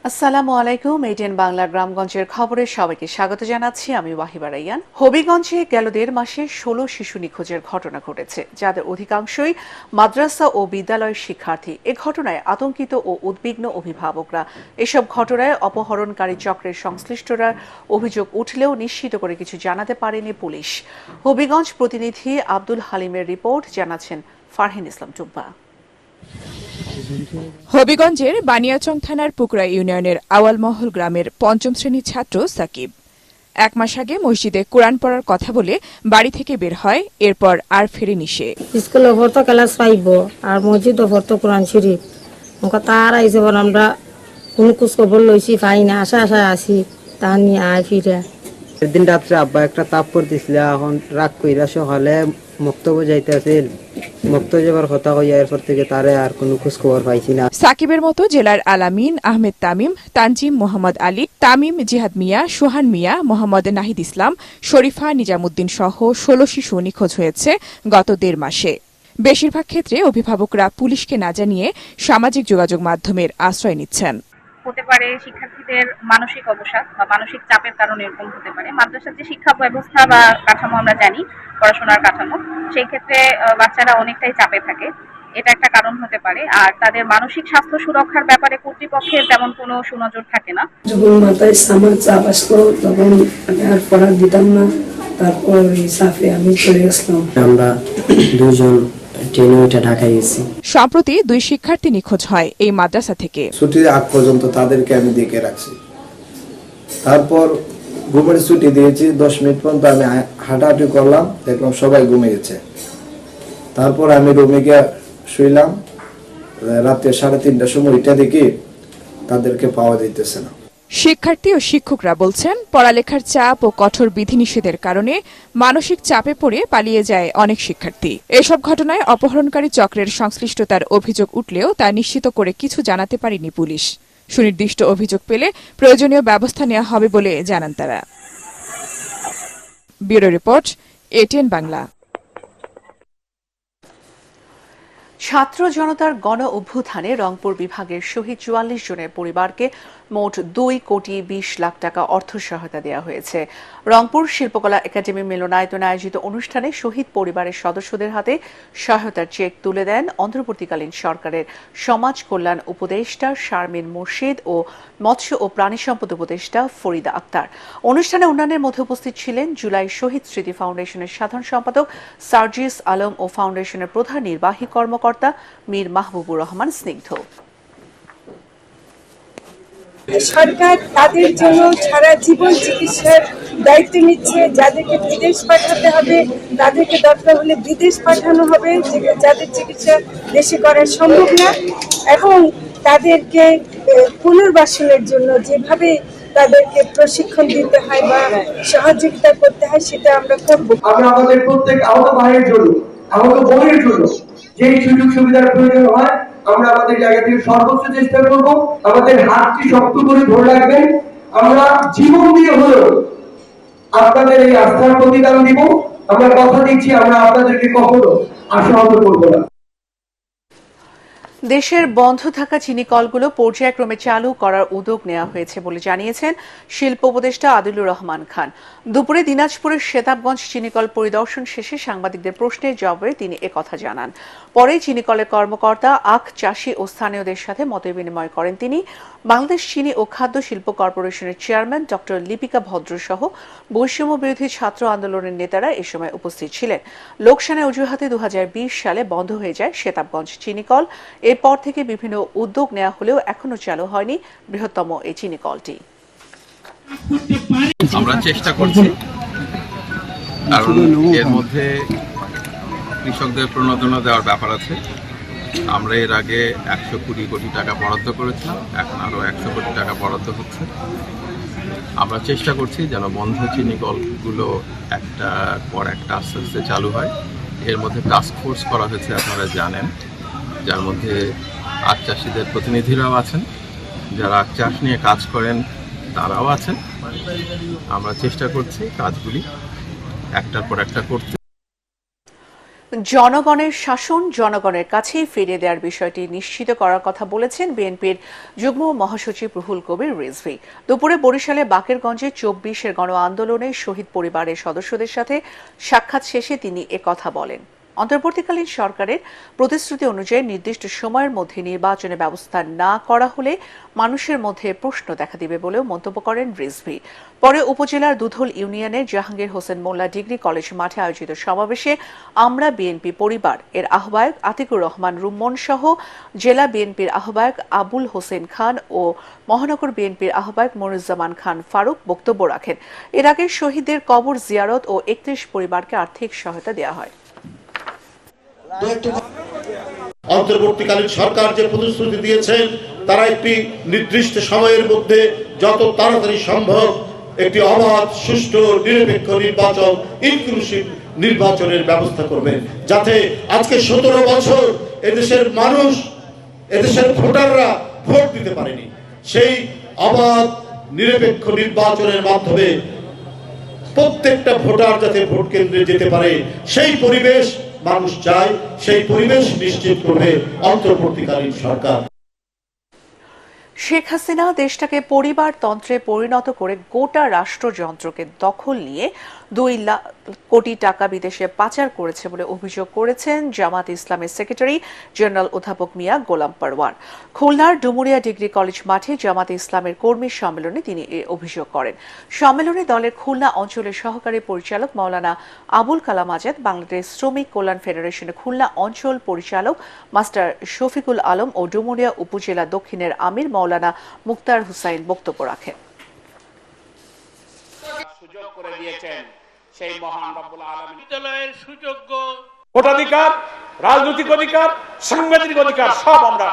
আসসালামু আলাইকুম। এটিএন বাংলা গ্রামগঞ্জের খবরে সবাইকে স্বাগত জানাচ্ছি। আমি ওয়াহিবা রাইয়ান। হবিগঞ্জে গেল ১.৫ মাসে ১৬ শিশু নিখোঁজের ঘটনা ঘটেছে, যাদের অধিকাংশই মাদ্রাসা ও বিদ্যালয়ের শিক্ষার্থী। এ ঘটনায় আতঙ্কিত ও উদ্বিগ্ন অভিভাবকরা। এসব ঘটনায় অপহরণকারী চক্রের সংশ্লিষ্টরা অভিযোগ উঠলেও নিশ্চিত করে কিছু জানাতে পারেনি পুলিশ। হবিগঞ্জ প্রতিনিধি আব্দুল হালিমের রিপোর্ট, জানাচ্ছেন ফারহিন ইসলাম টুম্পা। হবিগঞ্জের বানিয়াচং থানার পুকুরা ইউনিয়নের আওয়ালমহল গ্রামের ৫ম শ্রেণীর ছাত্র সাকিব ১ মাস আগে মসজিদে কোরআন পড়ার কথা বলে বাড়ি থেকে বের হয়, এরপর আর ফেরেনি সে। স্কুলে ভর্ত ক্লাস 5 আর মসজিদে ভর্ত কোরআন শরীফ তার আইসে আমরা কোন কুছ খবর লইছি পাই না, আশায় আসি তা নিয়ে আয় ফিরে। সেদিন রাত্রে আব্বা একটা তাপ করতেছিল, এখন রাগ কইরা সকালে মক্তব্য যাইতেছিল, মক্তব্য যাবার কথা কইয়া এরপর থেকে তারে আর কোনো খোঁজ খবর পাইছি না। সাকিবের মতো জেলার আলামিন, আহমেদ তামিম, তানজিম মোহাম্মদ আলী, তামিম জিহাদ মিয়া, সোহান মিয়া, মোহাম্মদ নাহিদ ইসলাম, শরীফা নিজামুদ্দিন সহ ১৬ শিশু নিখোঁজ হয়েছে গত ১.৫ মাসে। বেশিরভাগ ক্ষেত্রে অভিভাবকরা পুলিশকে না জানিয়ে সামাজিক যোগাযোগ মাধ্যমের আশ্রয় নিচ্ছেন। হতে পারে শিক্ষার্থীদের মানসিক অবসাদ বা মানসিক চাপের কারণে এরকম হতে পারে। মাদ্রাসার যে শিক্ষা ব্যবস্থা বা কাঠামো আমরা জানি, পড়াশোনার কাঠামো, সেই ক্ষেত্রে বাচ্চারা অনেকটাই চাপে থাকে, এটা একটা কারণ হতে পারে। আর তাদের মানসিক স্বাস্থ্য সুরক্ষার ব্যাপারে কর্তৃপক্ষের তেমন কোনো সুনজর থাকে না। যখন মাথায় সামার চাপ আসতো তখন আমি আর পড়া দিতাম না, তারপর এই চাপে আমি চলে গেছিলাম। আমরা দুজন ঢাকায় গেছি। সম্প্রতি ২ শিক্ষার্থী নিখোঁজ হয় এই মাদ্রাসা থেকে। ছুটির আগ পর্যন্ত তাদেরকে আমি দেখে রাখছি, তারপর ঘুমের ছুটি দিয়েছি। ১০ মিনিট পর্যন্ত আমি হাঁটাহাঁটি করলাম, দেখলাম সবাই ঘুমিয়েছে। তারপর আমি রুমে গিয়ে শুইলাম। রাতে ৩:৩০টার সময় এটা দেখি তাদেরকে পাওয়া যাইতেছে না। শিক্ষার্থী ও শিক্ষকরা বলছেন, পড়ালেখার চাপ ও কঠোর বিধিনিষেধের কারণে মানসিক চাপে পড়ে পালিয়ে যায় অনেক শিক্ষার্থী। এসব ঘটনায় অপহরণকারী চক্রের সংশ্লিষ্টতার অভিযোগ উঠলেও তা নিশ্চিত করে কিছু জানাতে পারেনি পুলিশ। সুনির্দিষ্ট অভিযোগ পেলে প্রয়োজনীয় ব্যবস্থা নেওয়া হবে বলে জানান তারা। Bureau report, ATN Bangla. ছাত্র জনতার গণ অভ্যুত্থানে রংপুর বিভাগের শহীদ ৪৪ জনের পরিবারকে মোট ২,২০,০০,০০০ টাকা অর্থ সহায়তা দেওয়া হয়েছে। রংপুর শিল্পকলা একাডেমি মিলনায়তনে আয়োজিত অনুষ্ঠানে শহীদ পরিবারের সদস্যদের হাতে সহায়তার চেক তুলে দেন অন্তর্বর্তীকালীন সরকারের সমাজ কল্যাণ উপদেষ্টা শারমিন মুর্শিদ ও মৎস্য ও প্রাণী সম্পদ উপদেষ্টা ফরিদা আক্তার। অনুষ্ঠানে অন্যান্যের মধ্যে উপস্থিত ছিলেন জুলাই শহীদ স্মৃতি ফাউন্ডেশনের সাধারণ সম্পাদক সার্জিস আলম ও ফাউন্ডেশনের প্রধান নির্বাহী কর্মকর্তা মীর মাহবুবুর রহমান স্নিগ্ধ। সরকার তাদের জন্য সারা জীবন চিকিৎসার দায়িত্ব নিচ্ছে। যাদেরকে বিদেশ পাঠাতে হবে তাদেরকে দরকার হলে বিদেশ পাঠানো হবে, যাদের চিকিৎসা দেশে করা সম্ভব না, এবং তাদেরকে পুনর্বাসনের জন্য যেভাবে তাদেরকে প্রশিক্ষণ দিতে হয় বা সহযোগিতা করতে হয় সেটা আমরা করব। আমরা আমাদের প্রত্যেক আহত ভাইয়ের জন্য, আহত বোনের জন্য যেই সুযোগ সুবিধার প্রয়োজন হয় আমরা আমাদের জায়গা থেকে সর্বোচ্চ চেষ্টা করব। আমাদের হাতটি শক্ত করে ধরে রাখবেন। আমরা জীবন দিয়ে হলেও আপনাদের এই আস্থার প্রতিদান দিব। আমরা কথা দিচ্ছি, আমরা আপনাদেরকে কখনো আশাহত করব না। দেশের বন্ধ থাকা চিনি কলগুলো পর্যায়ক্রমে চালু করার উদ্যোগ নেওয়া হয়েছে বলে জানিয়েছেন শিল্প উপদেষ্টা আদিলুর রহমান খান। দুপুরে দিনাজপুরের শেতাবগঞ্জ চিনিকল পরিদর্শন শেষে সাংবাদিকদের প্রশ্নের জবাবে তিনি একথা জানান। পরে চিনিকলের কর্মকর্তা, আখ চাষি ও স্থানীয়দের সাথে মতবিনিময় করেন তিনি। বাংলাদেশ চিনি ও খাদ্য শিল্প কর্পোরেশনের চেয়ারম্যান ডক্টর লিপিকা ভদ্র সহ বৈষম্য বিরোধী ছাত্র আন্দোলনের নেতারা এ সময় উপস্থিত ছিলেন। লোকসানের অজুহাতে ২০২০ সালে বন্ধ হয়ে যায় শেতাবগঞ্জ চিনিকল। এরপর থেকে বিভিন্ন উদ্যোগ নেওয়া হলেও এখনো চালু হয়নি বৃহত্তম এই চিনিকলটি। আমরা চেষ্টা করছি, কারণ এর মধ্যে কৃষকদের প্রণোদনা দেওয়ার ব্যাপার আছে। আমরা এর আগে ১২০ কোটি টাকা বরাদ্দ করেছিলাম, এখন আরও ১০০ কোটি টাকা বরাদ্দ হচ্ছে। আমরা চেষ্টা করছি যেন বন্ধ চিনিকলগুলো একটার পর একটা আস্তে আস্তে চালু হয়। এর মধ্যে টাস্ক ফোর্স করা হয়েছে, আপনারা জানেন, যার মধ্যে আখ চাষিদের প্রতিনিধিরাও আছেন, যারা আখ চাষ নিয়ে কাজ করেন তারাও আছেন। আমরা চেষ্টা করছি কাজগুলি একটার পর একটা করতে। জনগণের শাসন জনগণের কাছেই ফিরিয়ে দেওয়ার বিষয়টি নিশ্চিত করার কথা বলেছেন বিএনপির যুগ্ম মহাসচিব রুহুল কবির রিজভী। দুপুরে বরিশালে বাকেরগঞ্জে ২৪-এর গণ আন্দোলনে শহীদ পরিবারের সদস্যদের সাথে সাক্ষাৎ শেষে তিনি একথা বলেন। অন্তর্বর্তীকালীন সরকারের প্রতিশ্রুতি অনুযায়ী নির্দিষ্ট সময়ের মধ্যে নির্বাচনের ব্যবস্থা না করা হলে মানুষের মধ্যে প্রশ্ন দেখা দিবে বলেও মন্তব্য করেন রিজভী। পরে উপজেলার দুধল ইউনিয়নের জাহাঙ্গীর হোসেন মোল্লা ডিগ্রি কলেজ মাঠে আয়োজিত সমাবেশে আমরা বিএনপি পরিবার এর আহ্বায়ক আতিকুর রহমান রুম্মন সহ জেলা বিএনপির আহ্বায়ক আবুল হোসেন খান ও মহানগর বিএনপির আহ্বায়ক মনিরুজ্জামান খান ফারুক বক্তব্য রাখেন। এর আগে শহীদদের কবর জিয়ারত ও ৩১ পরিবারকে আর্থিক সহায়তা দেওয়া হয়। অন্তর্বর্তীকালীন সরকার যে প্রতিশ্রুতি দিয়েছেন তারা একটি নির্দিষ্ট সময়ের মধ্যে যত তাড়াতাড়ি সম্ভব একটি অবাধ, সুষ্ঠু, নিরপেক্ষ নির্বাচন, ইনক্লুসিভ নির্বাচনের ব্যবস্থা করবেন, যাতে আজকে ১৭ বছর এদেশের মানুষ, এদেশের ভোটাররা ভোট দিতে পারেনি, সেই অবাধ নিরপেক্ষ নির্বাচনের মাধ্যমে প্রত্যেকটা ভোটার যাতে ভোট কেন্দ্রে যেতে পারে সেই পরিবেশ মানুষ চায়, সেই পরিবেশ নিশ্চিত করবে অন্তর্বর্তীকালীন সরকার। শেখ হাসিনা দেশটাকে পরিবারতন্ত্রে পরিণত করে গোটা রাষ্ট্রযন্ত্রকে দখল নিয়ে ২ লাখ কোটি টাকা বিদেশে পাচার করেছে বলে অভিযোগ করেছেন জামাত ইসলামের সেক্রেটারি জেনারেল অধ্যাপক মিয়া গোলাম পরওয়ার। খুলনার ডুমুরিয়া ডিগ্রি কলেজ মাঠে জামাত ইসলামের কর্মী সম্মেলনে তিনি এই অভিযোগ করেন। সম্মেলনে দলের খুলনা অঞ্চলের সহকারী পরিচালক মাওলানা আবুল কালাম আজাদ, বাংলাদেশ শ্রমিক কল্যাণ ফেডারেশনের খুলনা অঞ্চল পরিচালক মাস্টার শফিকুল আলম ও ডুমুরিয়া উপজেলা দক্ষিণের আমির মাওলানা মুক্তার হুসাইন বক্তব্য রাখেন। সুযোগ করে দিয়েছেন সেই মহান রব্বুল আলামিন। বিদ্যালয়ের সুযোগ্য ভোটাধিকার, রাজনৈতিক অধিকার, সাংবিধানিক অধিকার সব আমরা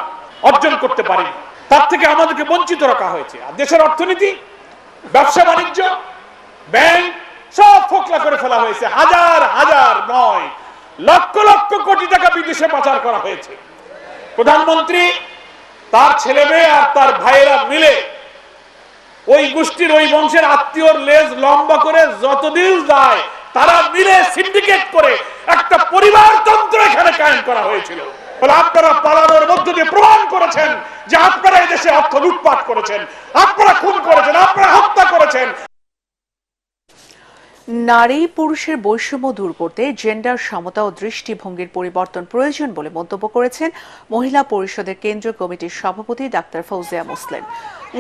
অর্জন করতে পারি, তার থেকে আমাদেরকে বঞ্চিত রাখা হয়েছে। আর দেশের অর্থনীতি, ব্যবসা বাণিজ্য, ব্যাংক সব ফোকলা করে ফেলা হয়েছে। হাজার হাজার নয়, লক্ষ লক্ষ কোটি টাকা বিদেশে পাচার করা হয়েছে। প্রধানমন্ত্রী, তার ছেলে মেয়ে আর তার ভাইয়েরা মিলে ওই গোষ্ঠীর, ওই বংশের আত্মীয়র লেজ লম্বা করে যতদিন যায় তারা মিলে সিন্ডিকেট করে একটা পরিবারতন্ত্র এখানে কায়েম করা হয়েছিল। আপনারা পালানোর মধ্য দিয়ে প্রমাণ করেছেন যে আপনারা এদেশে অর্থ লুটপাট করেছেন, আপনারা খুন করেছেন, আপনারা হত্যা করেছেন। নারী পুরুষের বৈষম্য দূর করতে জেন্ডার সমতা ও দৃষ্টিভঙ্গির পরিবর্তন প্রয়োজন বলে মন্তব্য করেছেন মহিলা পরিষদের কেন্দ্রীয় কমিটির সভাপতি ডাক্তার ফৌজিয়া মুসলিম।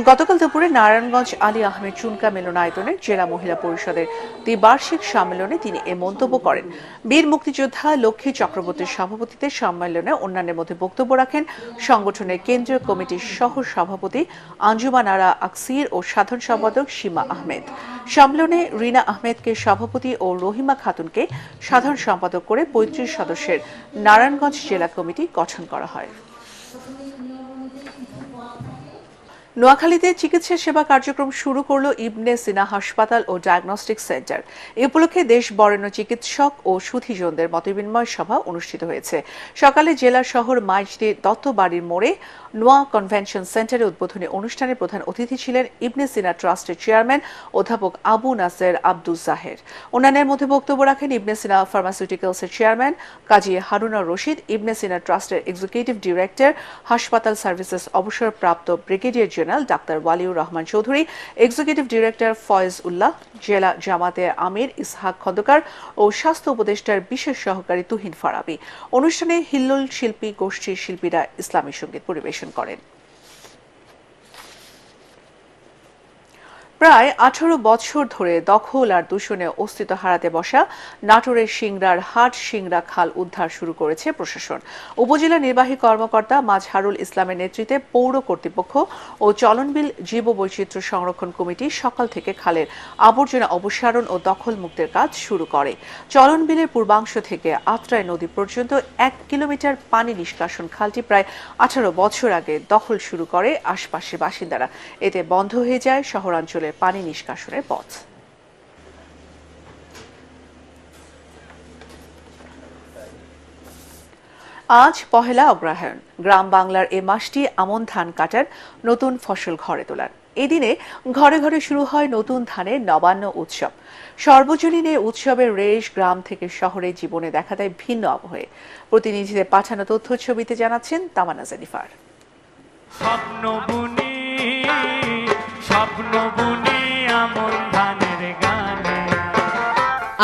গতকাল দুপুরে নারায়ণগঞ্জ আলী আহমেদ চুনকা মিলনায়তনের জেলা মহিলা পরিষদের দ্বিবার্ষিক সম্মেলনে তিনি এ মন্তব্য করেন। বীর মুক্তিযোদ্ধা লক্ষ্মী চক্রবর্তীর সভাপতিত্বে সম্মেলনে অন্যান্যের মধ্যে বক্তব্য রাখেন সংগঠনের কেন্দ্রীয় কমিটির সহ সভাপতি আঞ্জুমান আরা আকসির ও সাধারণ সম্পাদক সীমা আহমেদ। সম্মেলনে রিনা আহমেদকে সভাপতি ও রহিমা খাতুনকে সাধারণ সম্পাদক করে ৩৫ সদস্যের নারায়ণগঞ্জ জেলা কমিটি গঠন করা হয়। নোয়াখালীতে চিকিৎসা সেবা কার্যক্রম শুরু করল ইবনে সিনা হাসপাতাল ও ডায়াগনস্টিক সেন্টার। এ উপলক্ষে দেশ বরেণ্য চিকিৎসক ও সুধীজনদের মতবিনিময় সভা অনুষ্ঠিত হয়েছে। সকালে জেলা শহর মাইজদি দত্তবাড়ির মোড়ে নোয়া কনভেনশন সেন্টারে উদ্বোধনী অনুষ্ঠানে প্রধান অতিথি ছিলেন ইবনে সিনা ট্রাস্টের চেয়ারম্যান অধ্যাপক আবু নাসের আব্দুল জাহের। অন্যান্যের মধ্যে বক্তব্য রাখেন ইবনে সিনা ফার্মাসিউটিক্যালসের চেয়ারম্যান কাজী হারুনা রশিদ, ইবনে সিনা ট্রাস্টের এক্সিকিউটিভ ডিরেক্টর, হাসপাতাল সার্ভিসেস অবসরপ্রাপ্ত ব্রিগেডিয়ার জেনারেল ডাক্তার ওয়ালিউর রহমান চৌধুরী, এক্সিকিউটিভ ডিরেক্টর ফয়েজ উল্লাহ, জেলা জামাতের আমির ইসহাক খন্দকার ও স্বাস্থ্য উপদেষ্টার বিশেষ সহকারী তুহিন ফারাবি। অনুষ্ঠানে হিল্লোল শিল্পী গোষ্ঠীর শিল্পীরা ইসলামী সঙ্গীত পরিবেশন করেন। প্রায় 18 বছর ধরে দখল আর দূষণে অস্তিত্ব হারাতে বসা নাটোরের সিংড়ার হাট সিংড়া খাল উদ্ধার শুরু করেছে প্রশাসন। উপজেলা নির্বাহী কর্মকর্তা মাজহারুল ইসলামের নেতৃত্বে পৌর কর্তৃপক্ষ ও চলনবিল জীববৈচিত্র্য সংরক্ষণ কমিটি সকাল থেকে খালের আবর্জনা অপসারণ ও দখল মুক্তের কাজ শুরু করে। চলনবিলের পূর্বাংশ থেকে আত্রাই নদী পর্যন্ত 1 কিলোমিটার পানি নিষ্কাশন খালটি প্রায় 18 বছর আগে দখল শুরু করে আশপাশের বাসিন্দারা। এতে বন্ধ হয়ে যায় শহরাঞ্চলে পানি নিষ্কাশনের পথ। আজ পহেলা অগ্রহায়ণ। গ্রাম বাংলার এ মাসটি আমন ধান কাটার, নতুন ফসল ঘরে তোলার। এই দিনে ঘরে ঘরে শুরু হয় নতুন ধানের নবান্ন উৎসব। সর্বজনীন এই উৎসবের রেশ গ্রাম থেকে শহরের জীবনে দেখা দেয় ভিন্ন আবহে। প্রতিনিধিদের পাঠানো তথ্য ছবিতে জানাচ্ছেন তামান্না জেনিফার।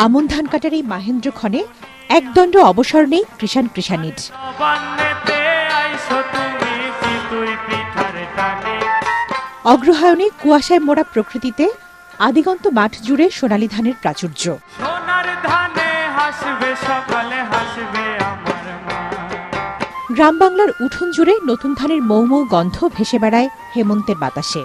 আমন ধান কাটার এই মাহেন্দ্র ক্ষণে একদণ্ড অবসর নেই কৃষাণ কৃষাণীর। অগ্রহায়ণে কুয়াশায় মোড়া প্রকৃতিতে আদিগন্ত মাঠ জুড়ে সোনালী ধানের প্রাচুর্য। গ্রাম বাংলার উঠোন জুড়ে নতুন ধানের মৌ মৌ গন্ধ ভেসে বেড়ায় হেমন্তের বাতাসে।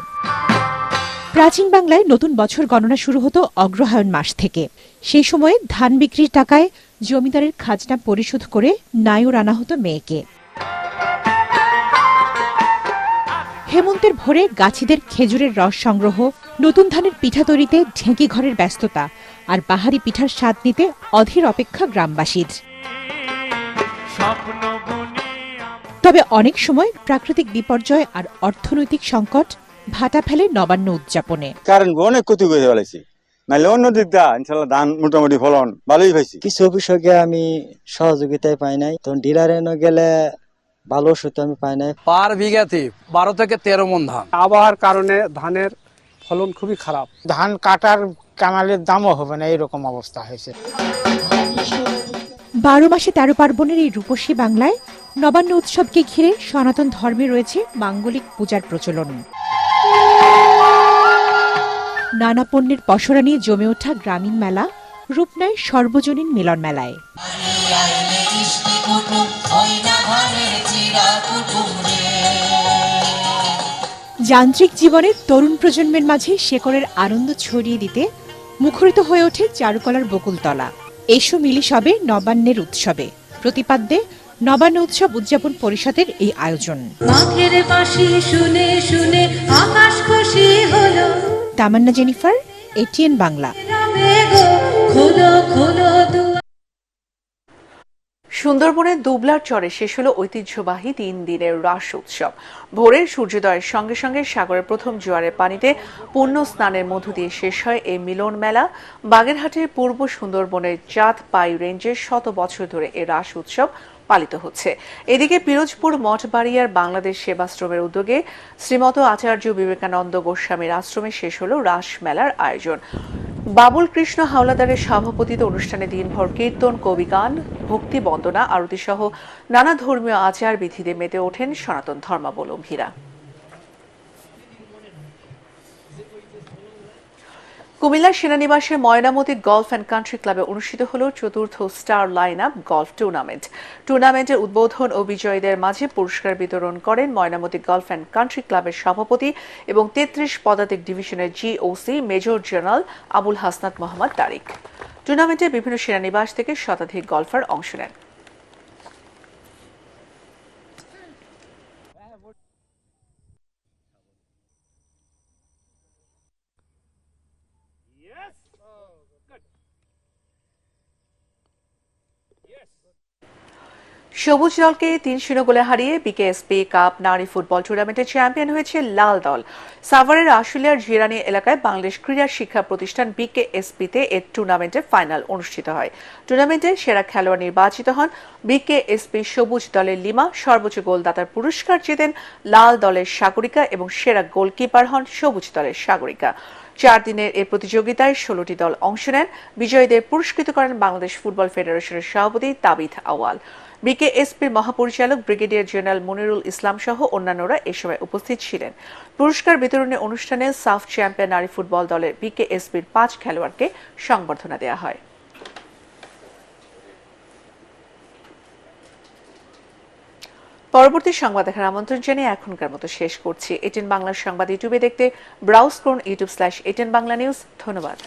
প্রাচীন বাংলায় নতুন বছর গণনা শুরু হতো অগ্রহায়ণ মাস থেকে। সেই সময়ে ধান বিক্রির টাকায় জমিদারের খাজনা পরিশোধ করে নায়র আনা হতো মেয়েকে। হেমন্তের ভোরে গাছিদের খেজুরের রস সংগ্রহ, নতুন ধানের পিঠা তৈরিতে ঢেঁকি ঘরের ব্যস্ততা আর বাহারি পিঠার স্বাদ নিতে অধীর অপেক্ষা গ্রামবাসীর। তবে অনেক সময় প্রাকৃতিক বিপর্যয় আর অর্থনৈতিক সংকট ভাটা ফেলে নবান্ন উদযাপনে। কারণ অনেক ক্ষতি করে ফেলেছি, নাহলে অন্য দিক দিয়ে ইনশাল্লাহ ধান মোটামুটি ফলন ভালোই পাইছি। কিছু কৃষকে আমি সহযোগিতায় পাই নাই, তখন ডিলারে গেলে ভালো ওষুধ আমি পাই নাই। পার বিঘাতে 12 থেকে 13 মণ ধান। আবহাওয়ার কারণে ধানের ফলন খুবই খারাপ, ধান কাটার কামালের দামও হবে না, এরকম অবস্থা হয়েছে। 12 মাসে 13 পার্বণের এই রূপসী বাংলায় নবান্ন উৎসবকে ঘিরে সনাতন ধর্মে রয়েছে মাঙ্গলিক পূজার প্রচলন। নানা পণ্যের পসরা নিয়ে জমে ওঠা গ্রামীণ মেলা রূপ নেয় সর্বজনীন মিলন মেলায়। যান্ত্রিক জীবনে তরুণ প্রজন্মের মাঝে শেকড়ের আনন্দ ছড়িয়ে দিতে মুখরিত হয়ে ওঠে চারুকলার বকুলতলা। এসো মিলি সবে নবান্নের উৎসবে প্রতিপাদ্যে নবান্ন উৎসব উদযাপন পরিষদের এই আয়োজন। তামান্না জেনিফার, এটিএন বাংলা। সুন্দরবনের দুবলার চরে শেষ হলো ঐতিহ্যবাহী 3 দিনের রাস উৎসব। ভোরের সূর্যোদয়ের সঙ্গে সঙ্গে সাগরের প্রথম জোয়ারের পানিতে পূর্ণ স্নানের মধ্য দিয়ে শেষ হয় এই মিলন মেলা। বাগেরহাটের পূর্ব সুন্দরবনের চাঁদ পাই রেঞ্জে 100 বছর ধরে এই রাস উৎসব পালিত হচ্ছে। এদিকে পিরোজপুর মঠবাড়িয়ার বাংলাদেশ সেবাশ্রমের উদ্যোগে শ্রীমত আচার্য বিবেকানন্দ গোস্বামীর আশ্রমে শেষ হলো রাস মেলার আয়োজন। বাবুল কৃষ্ণ হাওলাদারের সভাপতিত্বে অনুষ্ঠানে দিনভর কীর্তন, কবিগান, ভক্তি বন্দনা, আরতি সহ নানা ধর্মীয় আচার বিধিতে মেতে ওঠেন সনাতন ধর্মাবলম্বীরা। কুমিল্লার সেনানিবাসের ময়নামতি গলফ অ্যান্ড কান্ট্রি ক্লাবে অনুষ্ঠিত হল 4র্থ star line up golf tournament. টুর্নামেন্টের উদ্বোধন ও বিজয়ীদের মাঝে পুরস্কার বিতরণ করেন ময়নামতি গলফ অ্যান্ড কান্ট্রি ক্লাবের সভাপতি এবং 33 পদাতিক ডিভিশনের GOC major general Abul Hasnat Mohammad Tariq. টুর্নামেন্টে বিভিন্ন সেনানিবাস থেকে শতাধিক গলফার অংশ নেন। সবুজ দলকে 3-0 গোলে হারিয়ে বিকেএসপি কাপ নারী ফুটবল টুর্নামেন্টে চ্যাম্পিয়ন হয়েছে লাল দল। সাভারের আশুলিয়ার জিরানি এলাকায় বাংলাদেশ ক্রীড়া শিক্ষা প্রতিষ্ঠান বিকেএসপিতে এর টুর্নামেন্টের ফাইনাল অনুষ্ঠিত হয়। টুর্নামেন্টে সেরা খেলোয়াড় নির্বাচিত হন বিকেএসপি সবুজ দলের লিমা। সর্বোচ্চ গোলদাতার পুরস্কার জেতেন লাল দলের সাগরিকা এবং সেরা গোলকিপার হন সবুজ দলের সাগরিকা। 4 দিনের এই প্রতিযোগিতায় 16টি দল অংশ নেন। বিজয়ীদের পুরস্কৃত করেন বাংলাদেশ ফুটবল ফেডারেশনের সভাপতি তাবিথ আওয়াল। বিকেএসপির মহাপরিচালক ব্রিগেডিয়ার জেনারেল মনিরুল ইসলাম সহ অন্যান্যরা এ সময় উপস্থিত ছিলেন। পুরস্কার বিতরণী অনুষ্ঠানে সাফ চ্যাম্পিয়ন নারী ফুটবল দলের বিকেএসপির 5 খেলোয়াড়কে সংবর্ধনা দেওয়া হয়। পরবর্তী সংবাদ দেখার আমন্ত্রণ জানিয়ে এখনকার মতো শেষ করছি। এটিএন বাংলার সংবাদ ইউটিউবে দেখতে ব্রাউজ করুন youtube/এটিএন বাংলা নিউজ। ধন্যবাদ।